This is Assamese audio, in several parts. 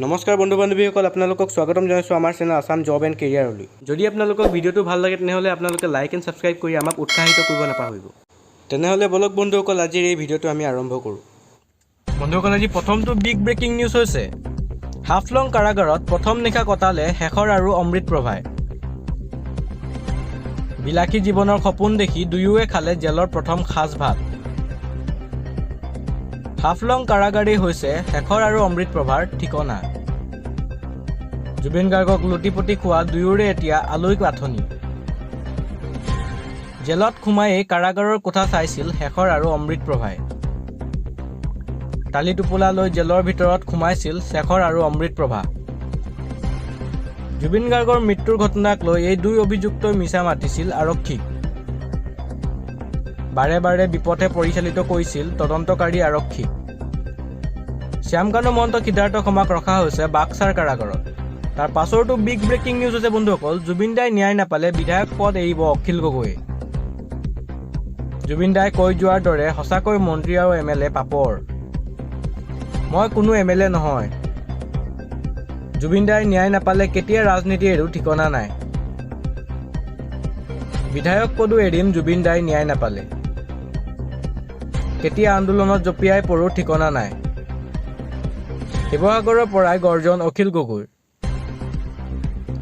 নমস্কাৰ বন্ধু বান্ধৱীসকল, আপোনালোকক স্বাগতম জনাইছোঁ আমাৰ চেনেল আসাম জব এণ্ড কেৰিয়াৰলৈ। যদি আপোনালোকক ভিডিঅ'টো ভাল লাগে তেনেহ'লে আপোনালোকে লাইক এণ্ড ছাবস্ক্ৰাইব কৰি আমাক উৎসাহিত কৰিব নাপাহৰিব। তেনেহ'লে বলক বন্ধুসকল, আজিৰ এই ভিডিঅ'টো আমি আৰম্ভ কৰোঁ। বন্ধুসকল, আজি প্ৰথমটো বিগ ব্ৰেকিং নিউজ হৈছে হাফলং কাৰাগাৰত প্ৰথম নিশা কটালে শেখৰ আৰু অমৃত প্ৰভাই। বিলাসী জীৱনৰ সপোন দেখি দুয়োৱে খালে জেলৰ প্ৰথম সাজ ভাত। হাফলং কাৰাগাৰেই হৈছে শেখৰ আৰু অমৃত প্ৰভাৰ ঠিকনা। জুবিন গাৰ্গক লুটিপুটি খোৱা দুয়োৰে এতিয়া আলৈ আথনি। জেলত সোমায়েই কাৰাগাৰৰ কোঠা চাইছিল শেখৰ আৰু অমৃত প্ৰভাই। টালি টোপোলা লৈ জেলৰ ভিতৰত সোমাইছিল শেখৰ আৰু অমৃত প্ৰভা। জুবিন গাৰ্গৰ মৃত্যুৰ ঘটনাক লৈ এই দুই অভিযুক্তই মিছা মাতিছিল আৰক্ষীক। বাৰে বাৰে বিপথে পৰিচালিত কৰিছিল তদন্তকাৰী আৰক্ষীক। শ্যামকানু মহন্ত সিদ্ধাৰ্থ ক্ষমাক ৰখা হৈছে বাক্সাৰ কাৰাগাৰত। তাৰ পাছৰটো বিগ ব্ৰেকিং নিউজ হৈছে বন্ধুসকল, জুবিন দাই ন্যায় নাপালে বিধায়ক পদ এৰিব অখিল গগৈয়ে। জুবিন দাই কৈ যোৱাৰ দৰে সঁচাকৈ মন্ত্ৰী আৰু MLA পাপৰ। মই কোনো MLA নহয়। জুবিন দাই ন্যায় নাপালে কেতিয়া ৰাজনীতি এৰো ঠিকনা নাই। বিধায়ক পদো এৰিম জুবিন দাই ন্যায় নাপালে। কেতিয়া আন্দোলনত জঁপিয়াই পৰো ঠিকনা নাই। শিৱসাগৰৰ পৰাই গৰ্জন অখিল গগৈৰ।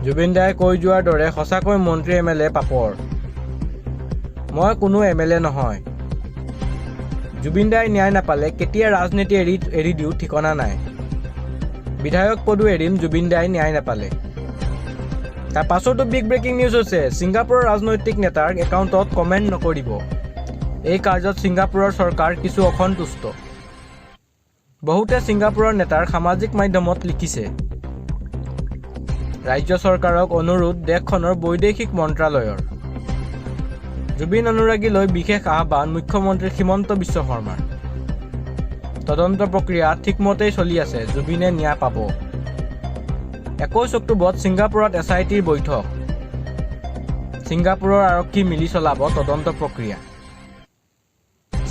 জুবিন দাই কৈ যোৱাৰ দৰে সঁচাকৈ মন্ত্ৰী MLA পাপৰ। মই কোনো MLA নহয়। জুবিন দাই ন্যায় নাপালে কেতিয়া ৰাজনীতি এৰি দিওঁ ঠিকনা নাই। বিধায়ক পদো এৰিম জুবিন দাই ন্যায় নাপালে। তাৰ পাছতো বিগ ব্ৰেকিং নিউজ হৈছে ছিংগাপুৰৰ ৰাজনৈতিক নেতাৰ একাউণ্টত কমেণ্ট নকৰিব। এই কাৰ্যত ছিংগাপুৰৰ চৰকাৰ কিছু অসন্তুষ্ট। বহুতে ছিংগাপুৰৰ নেতাৰ সামাজিক মাধ্যমত লিখিছে, ৰাজ্য চৰকাৰক অনুৰোধ দেশখনৰ বৈদেশিক মন্ত্ৰালয়ৰ। জুবিন অনুৰাগীলৈ বিশেষ আহ্বান মুখ্যমন্ত্ৰী হিমন্ত বিশ্ব শৰ্মাৰ। তদন্ত প্ৰক্ৰিয়া ঠিকমতেই চলি আছে, জুবিনে ন্যায় পাব। 21 অক্টোবৰত ছিংগাপুৰত SITৰ বৈঠক। ছিংগাপুৰৰ আৰক্ষী মিলি চলাব তদন্ত প্ৰক্ৰিয়া।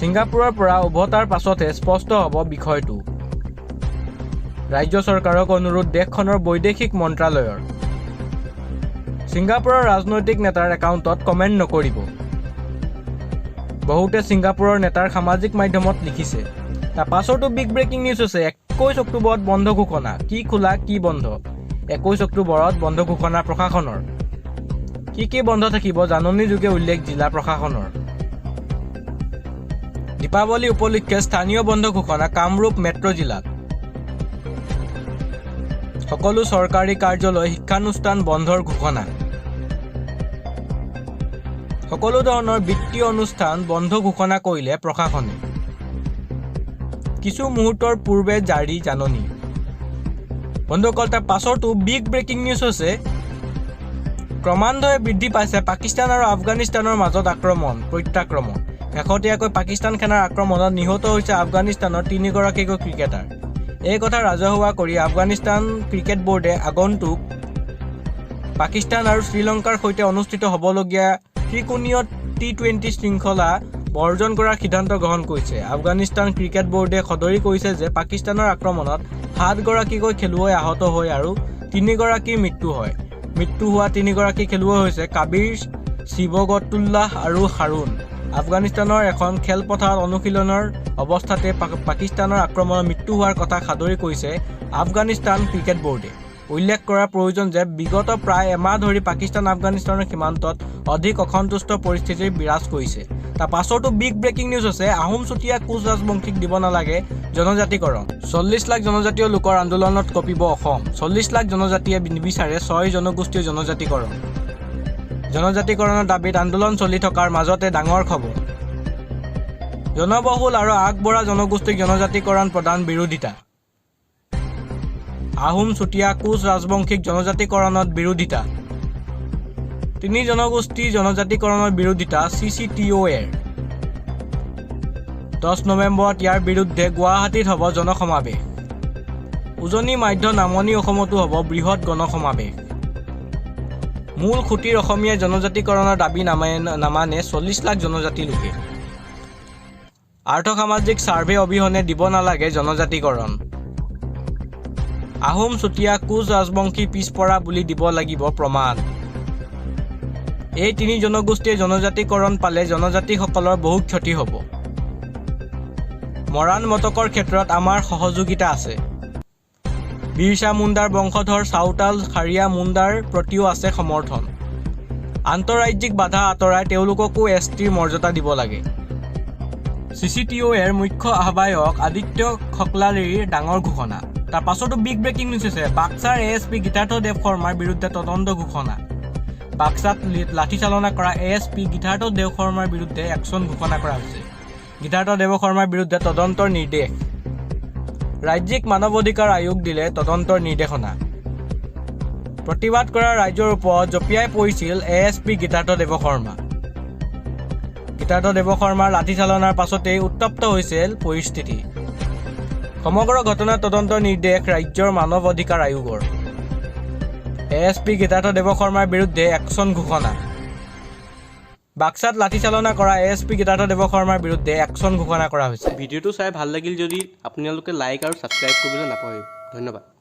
ছিংগাপুৰৰ পৰা উভতাৰ পাছতহে স্পষ্ট হ'ব বিষয়টো। ৰাজ্য চৰকাৰক অনুৰোধ দেশখনৰ বৈদেশিক মন্ত্ৰালয়ৰ। ছিংগাপুৰৰ ৰাজনৈতিক নেতাৰ একাউণ্টত কমেণ্ট নকৰিব। বহুতে ছিংগাপুৰৰ নেতাৰ সামাজিক মাধ্যমত লিখিছে। তাৰ পাছতো বিগ ব্ৰেকিং নিউজ হৈছে 21 অক্টোবৰত বন্ধ ঘোষণা। কি খোলা কি বন্ধ? 21 অক্টোবৰত বন্ধ ঘোষণা প্ৰশাসনৰ। কি বন্ধ থাকিব জাননী যোগে উল্লেখ জিলা প্ৰশাসনৰ। দীপাৱলী উপলক্ষে স্থানীয় বন্ধ ঘোষণা কামৰূপ মেট্ৰ' জিলাত। সকলো চৰকাৰী কাৰ্যালয় শিক্ষানুষ্ঠান বন্ধৰ ঘোষণা। সকলো ধৰণৰ বিত্তীয় অনুষ্ঠান বন্ধ ঘোষণা কৰিলে প্ৰশাসনে। কিছু মুহূৰ্তৰ পূৰ্বে জাৰি জাননী। বন্ধুসকল, তাৰ পাছৰটো বিগ ব্ৰেকিং নিউজ হৈছে ক্ৰমান্বয়ে বৃদ্ধি পাইছে পাকিস্তান আৰু আফগানিস্তানৰ মাজত প্ৰত্যাক্ৰমণ। শেহতীয়াকৈ পাকিস্তান সেনাৰ আক্ৰমণত নিহত হৈছে আফগানিস্তানৰ 3গৰাকীকৈ ক্ৰিকেটাৰ। এই কথা ৰাজহুৱা কৰি আফগানিস্তান ক্ৰিকেট বোৰ্ডে আগন্তুক পাকিস্তান আৰু শ্ৰীলংকাৰ সৈতে অনুষ্ঠিত হ'বলগীয়া ত্ৰিকোণীয় T20 শৃংখলা বৰ্জন কৰাৰ সিদ্ধান্ত গ্ৰহণ কৰিছে। আফগানিস্তান ক্ৰিকেট বোৰ্ডে সদৰি কৰিছে যে পাকিস্তানৰ আক্ৰমণত 7গৰাকীকৈ খেলুৱৈ আহত হয় আৰু 3গৰাকীৰ মৃত্যু হয়। মৃত্যু হোৱা 3গৰাকী খেলুৱৈ হৈছে কাবিৰ, শিৱগতুল্লাহ আৰু হাৰুণ। আফগানিস্তানৰ এখন খেলপথাৰত অনুশীলনৰ অৱস্থাতে পাকিস্তানৰ আক্ৰমণত মৃত্যু হোৱাৰ কথা সাদৰি কৰিছে আফগানিস্তান ক্ৰিকেট বোৰ্ডে। উল্লেখ কৰাৰ প্ৰয়োজন যে বিগত প্ৰায় এমাহ ধৰি পাকিস্তান আফগানিস্তানৰ সীমান্তত অধিক অসন্তুষ্ট পৰিস্থিতিৰ বিৰাজ কৰিছে। তাৰ পাছতো বিগ ব্ৰেকিং নিউজ হৈছে আহোম চুতীয়া কোচ ৰাজবংশীক দিব নালাগে জনজাতিকৰণ। 40 লাখ জনজাতীয় লোকৰ আন্দোলনত কঁপিব অসম। 40 লাখ জনজাতিয়ে নিবিচাৰে 6 জনগোষ্ঠীয় জনজাতিকৰণ। জনজাতিকৰণৰ দাবীত আন্দোলন চলি থকাৰ মাজতে ডাঙৰ খবৰ। জনবহুল আৰু আগবঢ়া জনগোষ্ঠীক জনজাতিকৰণ প্ৰদান বিৰোধিতা। আহোম চুতীয়া কোচ ৰাজবংশীক জনজাতিকৰণত বিৰোধিতা। 3 জনগোষ্ঠী জনজাতিকৰণৰ বিৰোধিতা CCTOৰ। 10 নৱেম্বৰত ইয়াৰ বিৰুদ্ধে গুৱাহাটীত হ'ব জনসমাৱেশ। উজনি মাধ্য নামনি অসমতো হ'ব বৃহৎ গণসমাৱেশ। মূল খুঁটিৰ অসমীয়া জনজাতিকৰণৰ দাবী নামানে 40 লাখ জনজাতি লোকে। আৰ্থ সামাজিক ছাৰ্ভে অবিহনে দিব নালাগে জনজাতিকৰণ। আহোম চুতীয়া কোচ ৰাজবংশী পিছপৰা বুলি দিব লাগিব প্ৰমাণ এই তিনি জনগোষ্ঠীয়ে জনজাতিকৰণ পালে জনজাতিসকলৰ বহু ক্ষতি হ'ব মৰাণ মটকৰ ক্ষেত্ৰত আমাৰ সহযোগিতা আছে বিৰছা মুণ্ডাৰ বংশধৰ চাউতাল খাৰিয়া মুণ্ডাৰ প্ৰতিও আছে সমৰ্থন আন্তঃৰাজ্যিক বাধা আঁতৰাই তেওঁলোককো এছটিৰ মৰ্যাদা দিব লাগে CCTOৰ মুখ্য আহ্বায়ক আদিত্য খকলালিৰ ডাঙৰ ঘোষণা তাৰ পাছতো বিগ ব্ৰেকিং নিউজ আছে বাক্সাৰ ASP গীতাৰ্থ দেৱ শৰ্মাৰ বিৰুদ্ধে তদন্ত ঘোষণা বাক্সাত লাঠিচালনা কৰা ASP গীতাৰ্থ দেৱ শৰ্মাৰ বিৰুদ্ধে একশ্যন ঘোষণা কৰা হৈছে গীতাৰ্থ দেৱ শৰ্মাৰ বিৰুদ্ধে তদন্তৰ নিৰ্দেশ ৰাজ্যিক মানৱ অধিকাৰ আয়োগ দিলে তদন্তৰ নিৰ্দেশনা প্ৰতিবাদ কৰা ৰাজ্যৰ ওপৰত জপিয়াই পৰিছিল ASP গীতাৰ্থ দেৱ শৰ্মা গীতাৰ্থ দেৱ শৰ্মাৰ লাঠিচালনাৰ পাছতেই উত্তপ্ত হৈছিল পৰিস্থিতি সমগ্ৰ ঘটনাৰ তদন্তৰ নিৰ্দেশ ৰাজ্যৰ মানৱ অধিকাৰ আয়োগৰ ASP গীতাৰ্থ দেৱ শৰ্মাৰ বিৰুদ্ধে একশ্যন ঘোষণা বাক্সাত লাঠিচালনা কৰা ASP গীতাৰ্থ দেৱ শৰ্মাৰ বিৰুদ্ধে একশ্যন ঘোষণা কৰা হৈছে ভিডিঅ'টো চাই ভাল লাগিল যদি আপোনালোকে লাইক আৰু ছাবস্ক্ৰাইব কৰিবলৈ নাপাহৰিব ধন্যবাদ